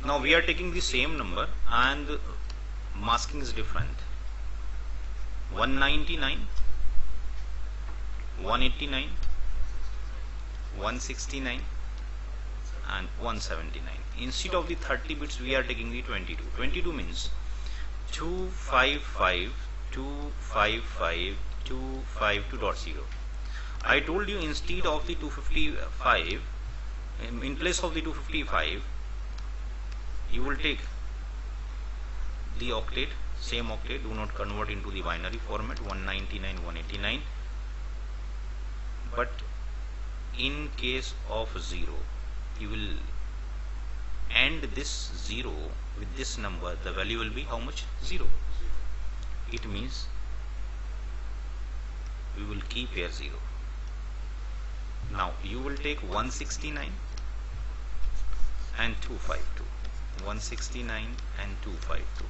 Now we are taking the same number and masking is different. 199, 189, 169 and 179. Instead of the 30 bits we are taking the 22. 22 means 255 255 252.0. I told you instead of the 255, in place of the 255 you will take the octet, same octet, do not convert into the binary format, 199 189. But in case of 0 you will end this 0 with this number, the value will be how much? 0. It means we will keep here 0. Now you will take 169 and 252, 169 and 252.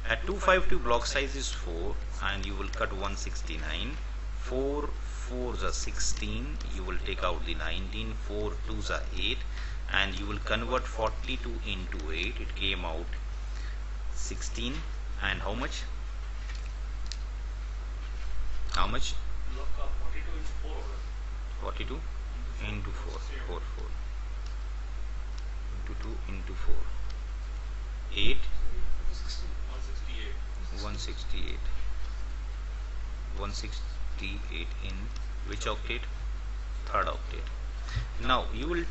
At 252 block size is 4 and you will cut 169. 4 4s are 16, you will take out the 19, 4 2s are 8 and you will convert 42 into 8, it came out 16 and how much? How much? 42 into 4, 4 4 into 2 into 4, 8, 168 168 in which octet? Third octet. Now you will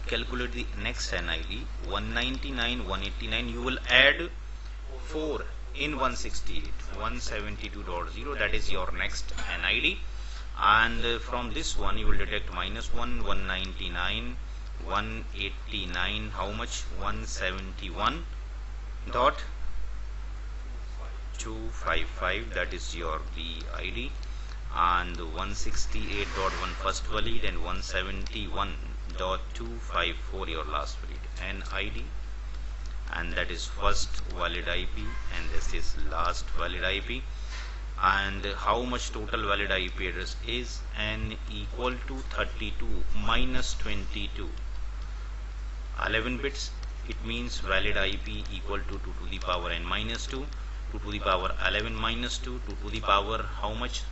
calculate the next NID, 199 189, you will add 4 in 168, 172.0, that is your next NID, and from this one you will deduct minus 1, 199 189, how much? 171 dot 255, that is your BID, and 168.1 first valid and 171.254 your last valid NID, and that is first valid IP and this is last valid IP. And how much total valid IP address is? N equal to 32 minus 22, 11 bits. It means valid IP equal to 2 to the power n minus 2, 2 to the power 11 minus 2, 2 to the power how much?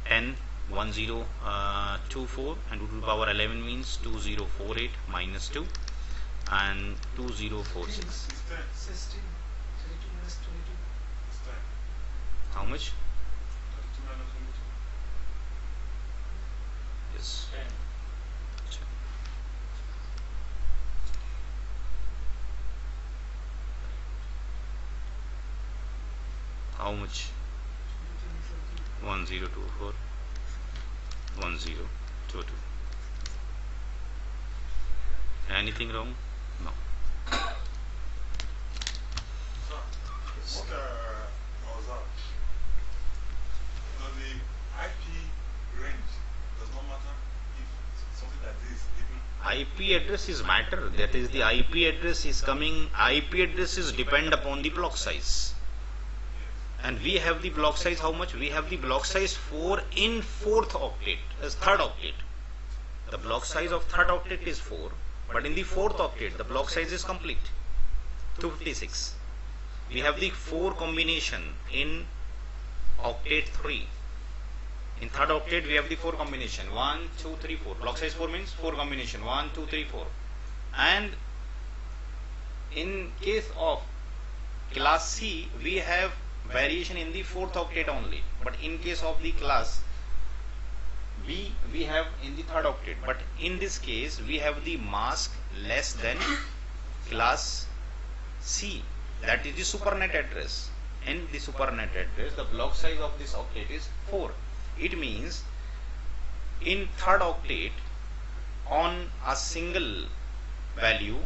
n 1024, and 2 to the power 11 means 2048 minus 2 and 2046. How much? Yes. How much? 1024 1022. Anything wrong? No. The IP range does not matter if something like this even IP address is matter. That is, the IP address is coming. IP addresses depend upon the block size. And we have the block size how much? We have the block size 4 in fourth octet, as third octet. The block size of third octet is 4, but in the fourth octet the block size is complete, 256. We have the 4 combination in octet 3. In third octet we have the 4 combination, 1 2 3 4. Block size 4 means 4 combination, 1 2 3 4. And in case of class C we have variation in the fourth octet only, but in case of the class B we have in the third octet. But in this case we have the mask less than class C, that is the supernet address. In the supernet address the block size of this octet is 4. It means in third octet on a single value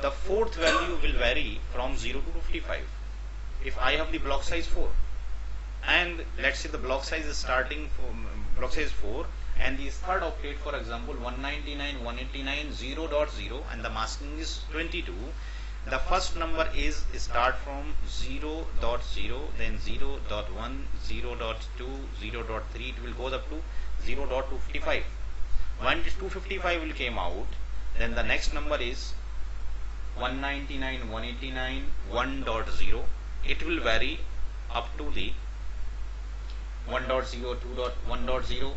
the fourth value will vary from 0 to 55. If I have the block size 4 and let's say the block size is starting from block size 4 and the third octet, for example 199 189 0.0 and the masking is 22, the first number is start from 0.0, then 0.1, 0.2, 0.3, it will go up to 0.255. When 255 will came out, then the next number is 199.189.1.0. It will vary up to the 1.0, 2.1.0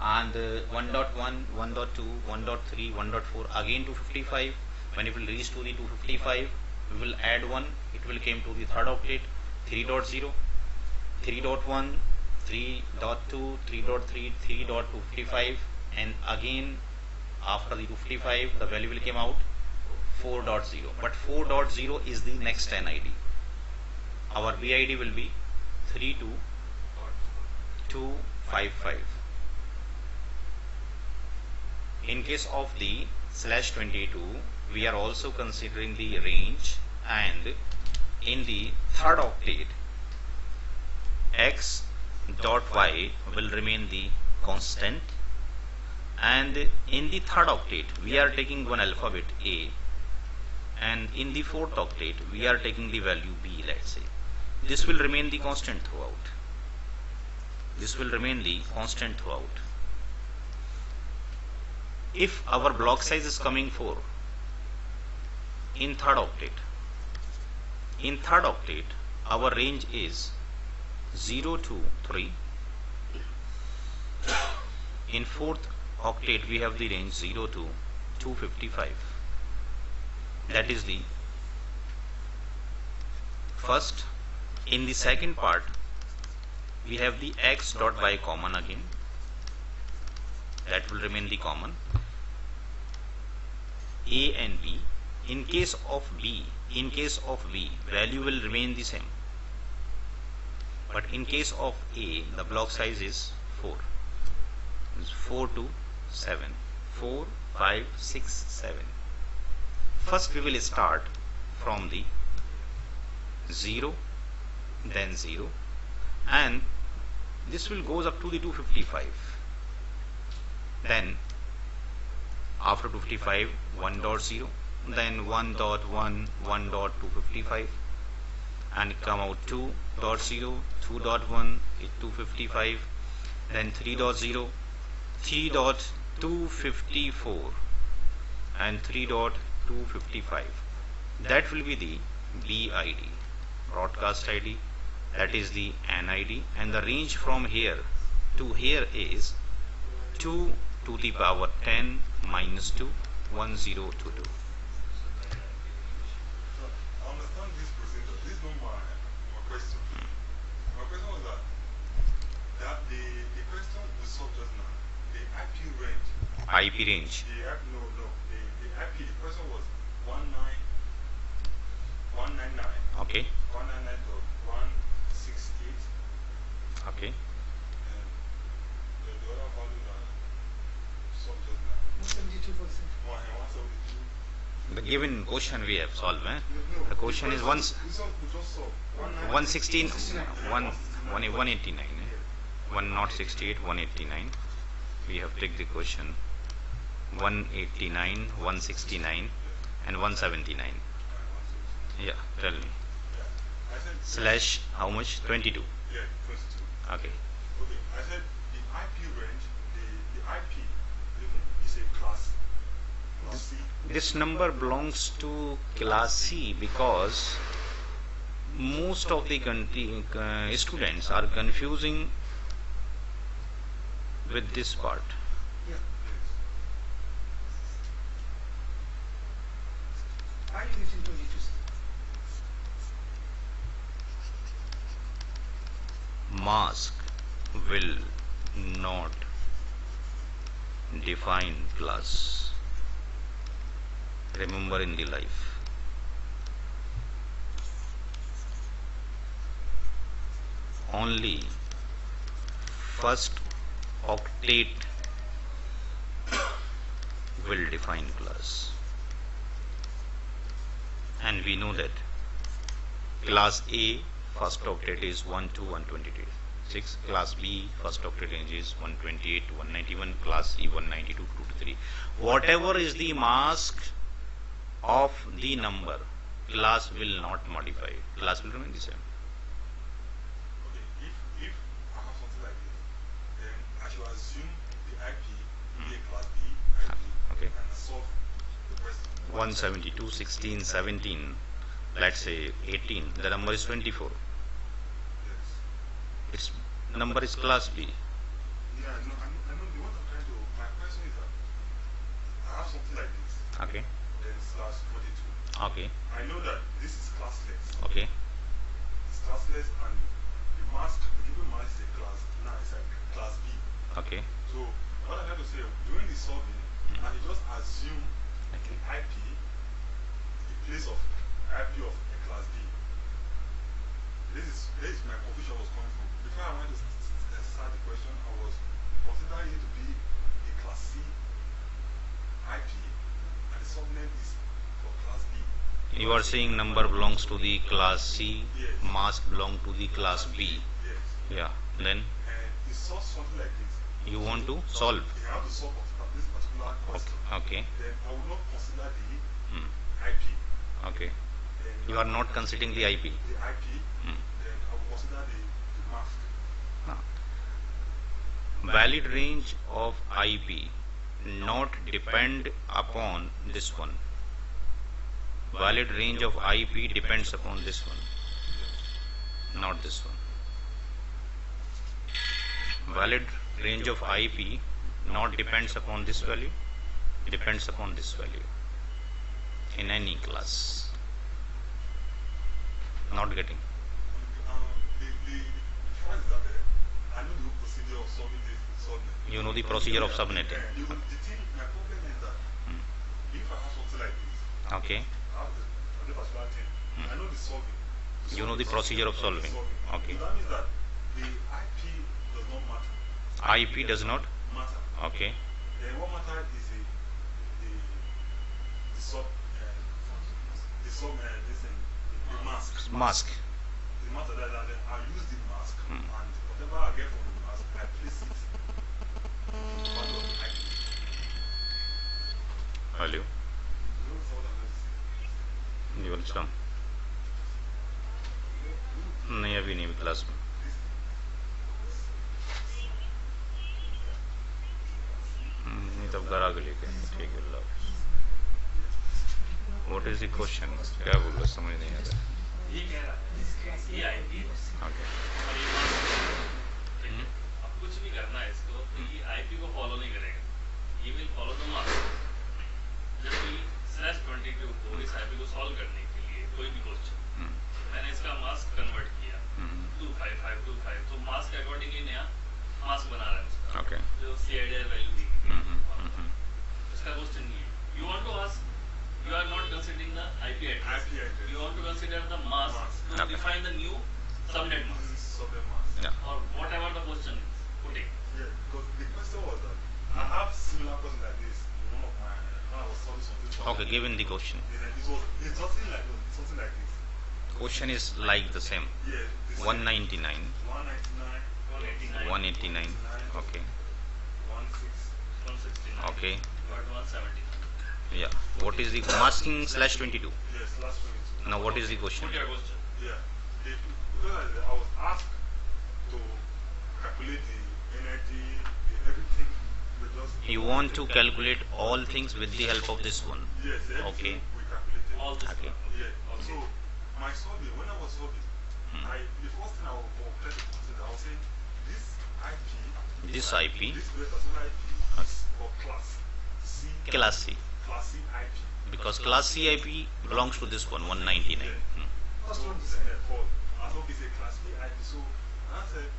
and 1.1, 1.2, 1.3, 1.4 again 255. When it will reach to the 255, we will add 1. It will came to the third octet 3.0, 3.1, 3.2, 3.3, 3.255, and again after the 255 the value will come out 4.0. But 4.0 is the next NID. Our BID will be 32255. In case of the /22, we are also considering the range, and in the third octet x dot y will remain the constant, and in the third octet we are taking one alphabet A, and in the fourth octet we are taking the value B. Let's say this will remain the constant throughout. This will remain the constant throughout. If our block size is coming 4 in third octet, our range is 0 to 3. In fourth octet we have the range 0 to 255. That is the first. In the second part we have the x dot y common again. That will remain the common. A and B. In case of B, value will remain the same. But in case of A, the block size is 4. It's 4 to 7. 4, 5, 6, 7. First we will start from the 0, then 0, and this will goes up to the 255. Then after 255, 1.0, then 1.1, 1.255, and come out 2.0, 2.1, 255, then 3.0, 3.254, and 3.255. That will be the BID, broadcast ID, that is the NID, and the range from here to here is 2 to the power 10 minus 2, 1022. I understand this procedure. This is not my question. My question was that the question we solved just now, the IP range. IP range. The IP, the question was 199. Okay. 199.168. Okay. And the other value that solved just now. 172%. 172. The given question we have solved. No, The question is we just solved 116, 189. 168, 189. We have picked the question 189, 169, and 179. Yeah, tell me. Yeah. I said Slash how much? 22. yeah, 22. Okay. Okay, I said the IP range, the IP is a class C. This number belongs to class C because most of the students are confusing with this part. Yeah. I use in 22. Mask will not define class. Remember in the life. Only first octet will define class. And we know that class A first octet is 1 to 128. Class B first octet range is 128 to 191. Class C 192 to 223. Whatever is the mask of the number, class will not modify. Class will remain the same. Okay, if I have something like this, then I should assume the IP is a class B IP Okay. and solve the question. 172, 16, 17, let's say 18, the number is 24. Yes. Its number is class B. Yeah, I know the what I'm trying to. My question is that I have something like this, Okay, then slash 22. okay, I know that this is classless. okay, It's classless, and the mask, the given mask is a class. Now it's like class B. okay, So what I have to say, during the solving, I just assume okay. the IP in place of IP of a class B. This is my confusion was coming from. Before I went to start the question, I was considering it to be a class C IP, and the subnet is for class B. You are saying number belongs to the class C, Yes. mask belong to the class B. Yes. Yeah, then And it solves something like this. you want to solve. If I have to solve this particular question, Okay, then I will not consider the hmm. IP. Okay. Then You are not considering the IP. the IP, Hmm. then I will consider the mask. Valid range of IP not depend upon this one. Valid range of IP depends upon this one, not this one. Valid range of IP not depends upon this value, depends upon this value in any class. Not getting. The fact is that I know the procedure of solving this subnet. You know the procedure of subnetting. The thing, my problem is that if I have something like this, Okay. I have the particular thing, I know the solving. You know the procedure of solving. Okay. So that means that the IP does not matter. IP does not. Matter. Okay. Then what matters is the mask. Mask. The matter that then I use the mask, Hmm. and whatever I get from the mask, I place it in part of the IP. Value. You know what I'm going to say? You will stop. नहीं अभी नहीं class में. नहीं तब घर आके लेके ठीक है लो. What is the question? क्या बोल रहा समझ नहीं आ रहा. ये कह रहा है ये आईपी Okay. और ये मास्क है. अब कुछ भी करना है इसको तो ये आईपी को फॉलो नहीं करेगा. ये विल फॉलो द मास्क. जब भी /22 को इस आईपी को सॉल्व करने के लिए कोई भी क्वेश्चन मैंने इसका मास्क कन्वर्ट किया 25525 तो मास्क के अकॉर्डिंगली नया मास्क बना रहा है उसका. Okay. जो सीआईडी वैल्यू दी इसका क्वेश्चन ये you want to ask you are not considering the IP address. IP address. You want to consider the mask to Okay. define the new subnet This mask is subnet mask. Yeah. or whatever the question is putting. Yeah, because the question was that I have similar question like this in one of my when I was solving something. Okay. Given the question. It's something like this. Question is like the same. Yeah. This 199, 199, 189. Okay. 16. 169. Okay. Got 170. Yeah. What is the masking /22? Yes, last 22. Now what is the question? Put your question. Yeah. Because I was asked to calculate the energy, everything. We just You want to calculate all things with the help of this one. yes, everything Okay. we calculated. All this Okay. stuff. Yeah. Okay. So my solving, when I was solving, the first thing I was trying to consider, I was saying this IP, This IP, this particular IP is for class C. class C. Class C IP. Because class C IP belongs to this one, 199. First one is I thought it's a class B IP. So I said,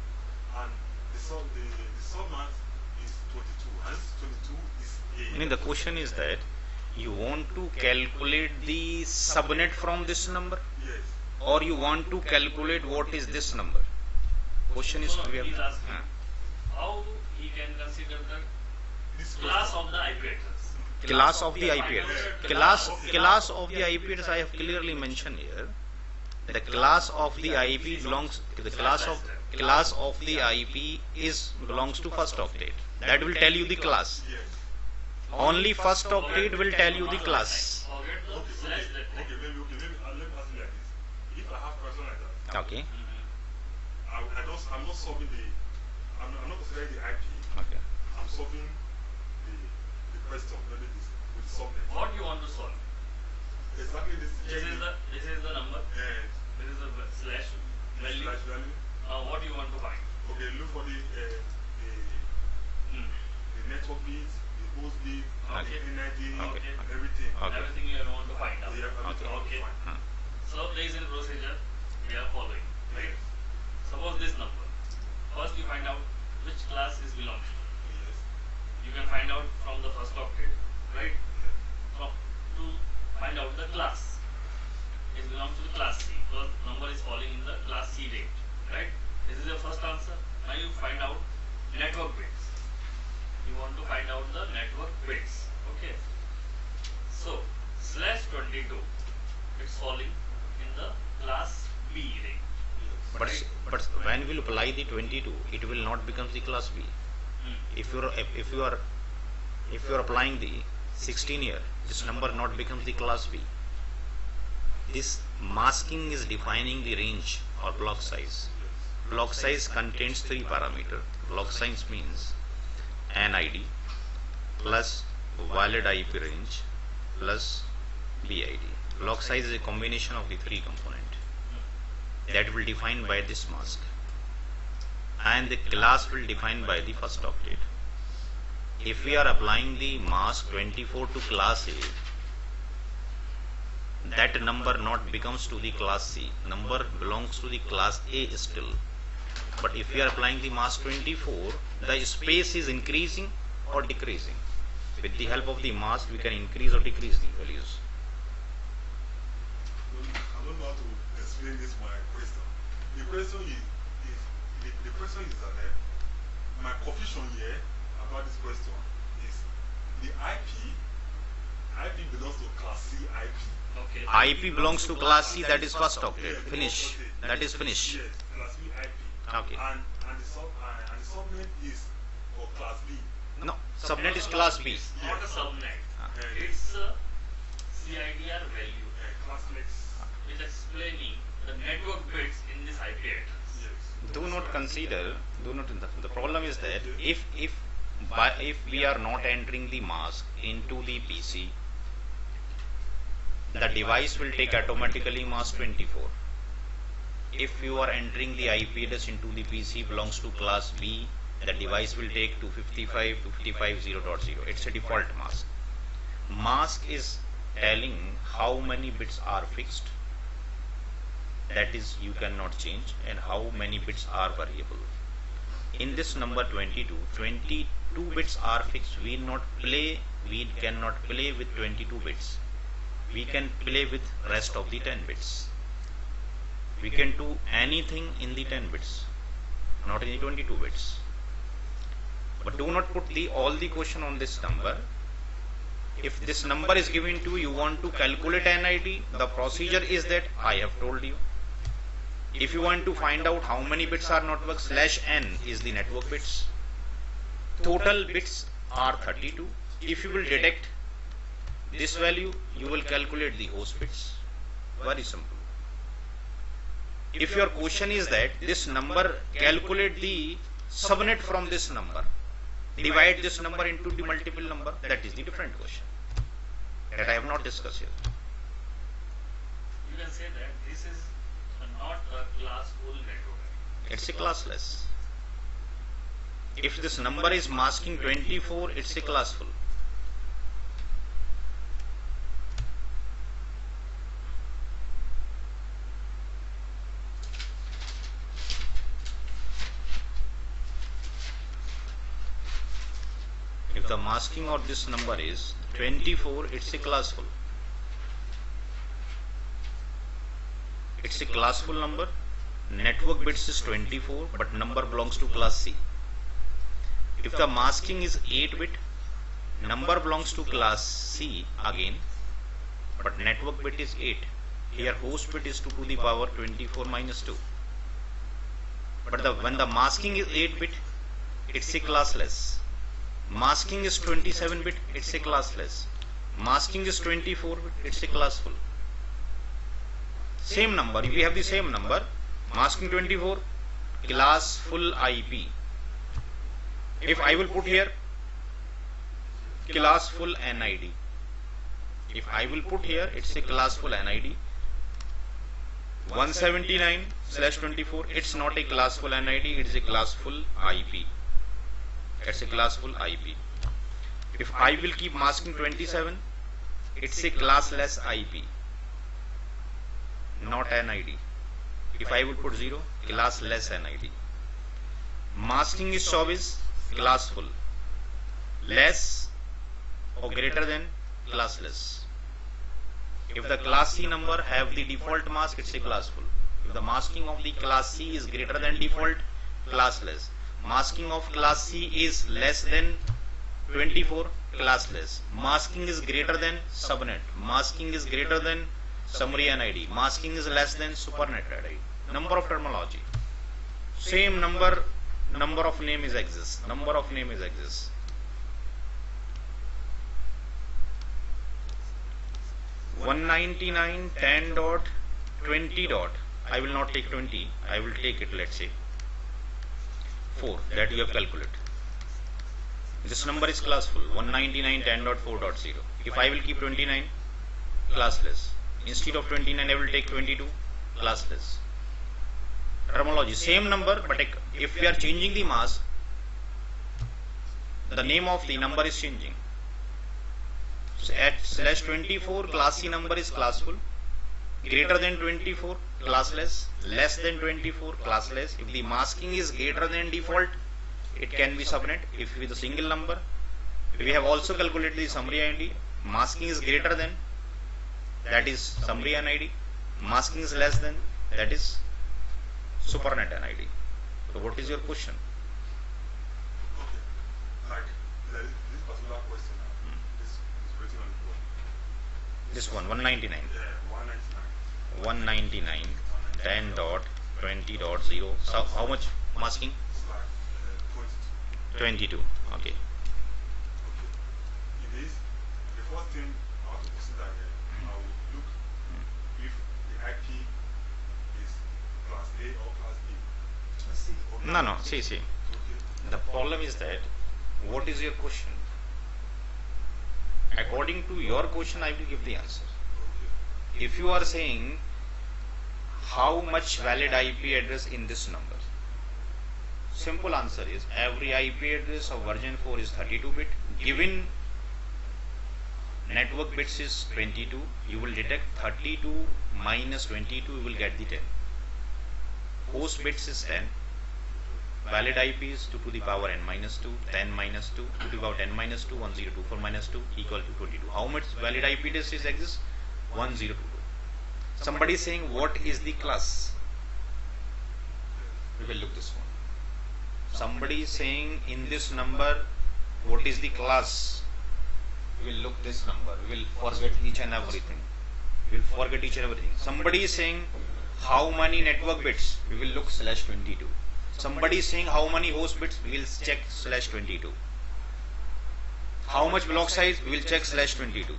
and the submat is 22, and this 22 is a. I mean, the question is that you want to calculate the subnet from this number, Yes. or you want to calculate what is this number. Question is No, clear. he's asking how he can consider the This class of the IP address. Class of the IP address. Class of the IP address I have clearly mentioned here. The class of the IP belongs. The class of the IP belongs to first octet. That will tell you the class. Yes. Only first octet will tell you the class. Forget the Okay, slash okay, that. okay, maybe, let me ask you like this. If I have question like that, Okay. I'm not solving I'm not considering the IP. Okay. I'm solving the question, maybe this with subnet. What you want to solve? exactly this. This is the number. And This is the slash value. slash value. What do you want to find? Okay, look for the Hmm. network bit, the host bit, Okay. the NID, Okay. everything. Okay. Everything you want to find out. Yeah, everything. Okay. Fine. So there is a procedure we are following, right? Suppose this number. First you find out which class is belongs to. Yes. You can find out from the first octet, right? To find out the class. It belongs to the class C because number is falling in the class C range, right? This is your first answer. Now you find out network bits. You want to find out the network bits. Okay. So slash 22, it's falling in the class B range. But when we will apply the 22, it will not become the class B. If you are applying the 16 here, this number not becomes the class B. This masking is defining the range or block size. Block size contains three parameters. Block size means NID plus valid IP range plus BID. Block size is a combination of the three components that will define by this mask, and the class will define by the first octet. If we are applying the mask 24 to class A, that number not becomes to the class C. Number belongs to the class A still. But if we are applying the mask 24, the space is increasing or decreasing. With the help of the mask, we can increase or decrease the values. I don't know how to explain this my question. The question is that my confusion here about this question is the IP belongs to class C IP. Okay. IP belongs to class C, that is first octet. Finish. That is finish. Yes, class B IP. Okay. And the subnet is for class B. No, subnet is class B. It's not a subnet. Uh, It's a CIDR value. Class Lex. Is explaining the network bits in this IP address. Yes. Do not consider. The problem is that if we are not entering the mask into the PC, the device will take automatically mask 24. If you are entering the IP address into the PC belongs to class B, the device will take 255.255.0.0. It's a default mask. Mask is telling how many bits are fixed, that is you cannot change, and how many bits are variable. In this number 22 bits are fixed. We cannot play with 22 bits. We can play with rest of the 10 bits. We can do anything in the 10 bits, not in the 22 bits. But do not put all the question on this number. If this number is given to you, want to calculate NID, the procedure is that I have told you. If you want to find out how many bits are network, /n is the network bits. Total bits are 32. If you will detect this value, you will calculate the host bits. Very simple. If your question is that this number, calculate the subnet from this number, divide this number into the multiple number, that is the different question that I have not discussed here. You can say that this is not a class full network. It's a classless. If this number is masking 24, it's a class full. If the masking of this number is 24, it's a class full. It's a class full number. Network bits is 24, but number belongs to class C. If the masking is 8-bit, number belongs to class C again, but network bit is 8. Here host bit is 2 to the power 24 minus 2. But when the masking is 8-bit, it's a classless. Masking is 27-bit, it's a classless. Masking is 24-bit, it's a class full. Same number, we have the same number, masking 24, class full IP. If I will put here class full NID, If I will put here, it's a classful NID. 179/24, it's not a classful NID, it's a classful IP. It's a classful IP. If I will keep masking 27, it's a classless IP, not NID. If I will put 0, classless NID. Masking is always classful, less or greater than classless. If the class C number have the default mask, it's a classful. If the masking of the class C is greater than default, classless. Masking of class C is less than 24, classless. Masking is greater than subnet. Masking is greater than summary NID. Masking is less than supernet NID. Number of terminology. Same number of name is exists. Number of name is exists. 199.10.20. I will not take 20. I will take it, let's say 4, that you have calculated. This number is classful. 199.10.4.0. If I will keep 29, classless. Instead of 29, I will take 22, classless. Terminology, same number, but if we are changing the mask, the name of the number is changing. So at /24, class C number is classful. Greater than 24, classless. Less than 24, classless. If the masking is greater than default, it can be subnet. If with a single number, we have also calculated the summary NID. Masking is greater than, that is summary NID. Masking is less than, that is supernet NID. So what is your question? Okay. Like this particular question now, this is written on the board. This one, 199. Yeah, 199, 199. 10.20.0. So how much masking? It's like 22. 22. Okay. Okay. In this, the first thing I want to consider here, I will look if the IP is class A or class B. Let's see. Okay. No. See. Okay. The problem is that, what is your question? According to your question, I will give the answer. Okay. If you are saying how much valid IP address in this number, simple answer is every IP address of version 4 is 32-bit. Given network bits is 22, you will detect 32 minus 22, you will get the 10. Host bits is 10. Valid IP is 2 to the power n minus 2, 10 minus 2, 2 to the power 10 minus 2, 1024 minus 2 equal to 22. How much valid IP addresses exist? 1022. Somebody is saying what is the class? We will look this one. Somebody is saying in this number what is the class? We will look this number. We will forget each and everything. We will forget each and everything. Somebody is saying how many network bits? We will look /22. Somebody is saying how many host bits? We will check /22. How much block size? We will check /22.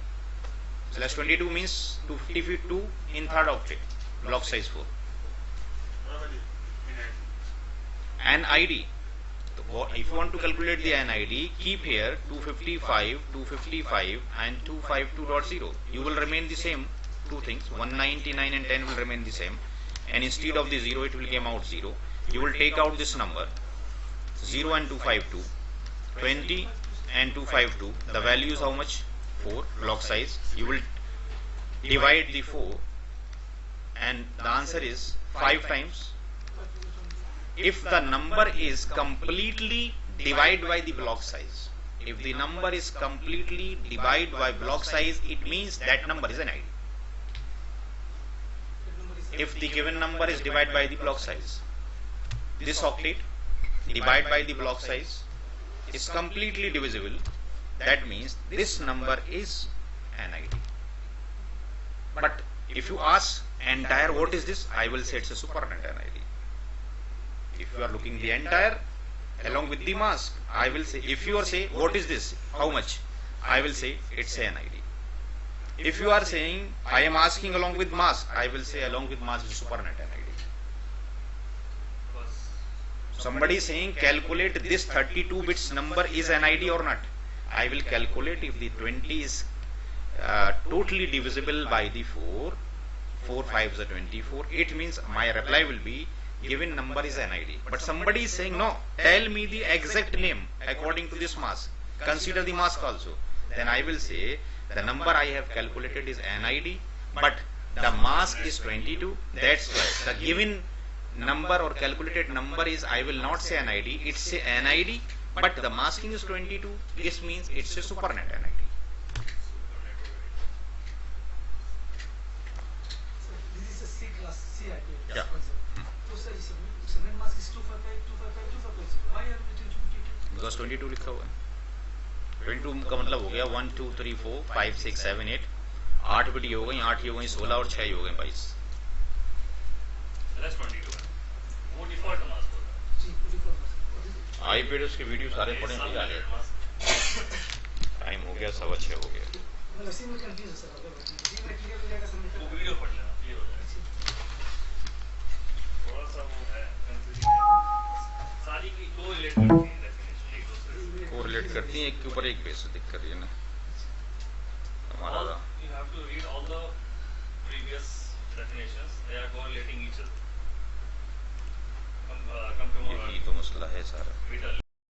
/22 means 252 in third octet. Block size 4. Whatever the NID. If you want to calculate the NID, keep here 255, 255 and 252.0. You will remain the same. Two things, 199 and 10 will remain the same. And instead of the 0, it will come out 0. You will take out this number 0 and 252, 20 and 252. The value is how much? 4 block size. You will divide the 4 and the answer is 5 times. If the number is completely divided by the block size, if the number is completely divided by block size, it means that number is an ID. If the given number is divided by the block size, this octet divided by the block size is completely divisible, that means this number is an ID. But if you ask entire what is this, I will say it's a supernet NID. If you are looking the entire along with the mask, I will say, if you are say what is this, how much, I will say it's an ID. If you are saying I am asking along with mask, I will say along with mask is supernet NID. Somebody is saying calculate this 32 bits number is an ID or not. I will calculate if the 20 is totally divisible by the 4. 4 5s are 24. It means my reply will be given number is NID. But somebody is saying no, tell me the exact name according to this mask. Consider the mask also. Then I will say the number I have calculated is NID, but the mask is 22. That's why the given number or calculated number is, I will not say NID, it's a NID, but the masking is 22. This means it's a supernet NID. So this is a C class, C IP. Yeah. So sir, subnet mask is 255, 255, 255. Why are we written 22? Because 22 लिखा हुआ है. 22 का मतलब हो गया 1 2 3 4 5 6 7 8. 8 bit हो गई, 8 हो गई, 16 और 6 हो गए 22. That's 22 है. वो डिफॉल्ट मास्क होता है. जी, 24 mask. What is it? IPad उसके वीडियो सारे पड़े हैं आगे. टाइम हो गया 6:15 हो गया. मतलब सी में कंफ्यूज है सर. अगर सी में क्लियर हो जाएगा वो सबमिट. वीडियो पढ़ लेना, क्लियर हो जाएगा. थोड़ा सा वो है कंफ्यूजिंग है. सारी की कोरिलेट करती है डेफिनेशन एक दूसरे से. कोरिलेट करती हैं, एक के ऊपर एक बेस दिख कर रही है ना हमारा. All you have to read all the previous definitions. They are correlating each other. Come to यही तो मसला है सारा. Vital.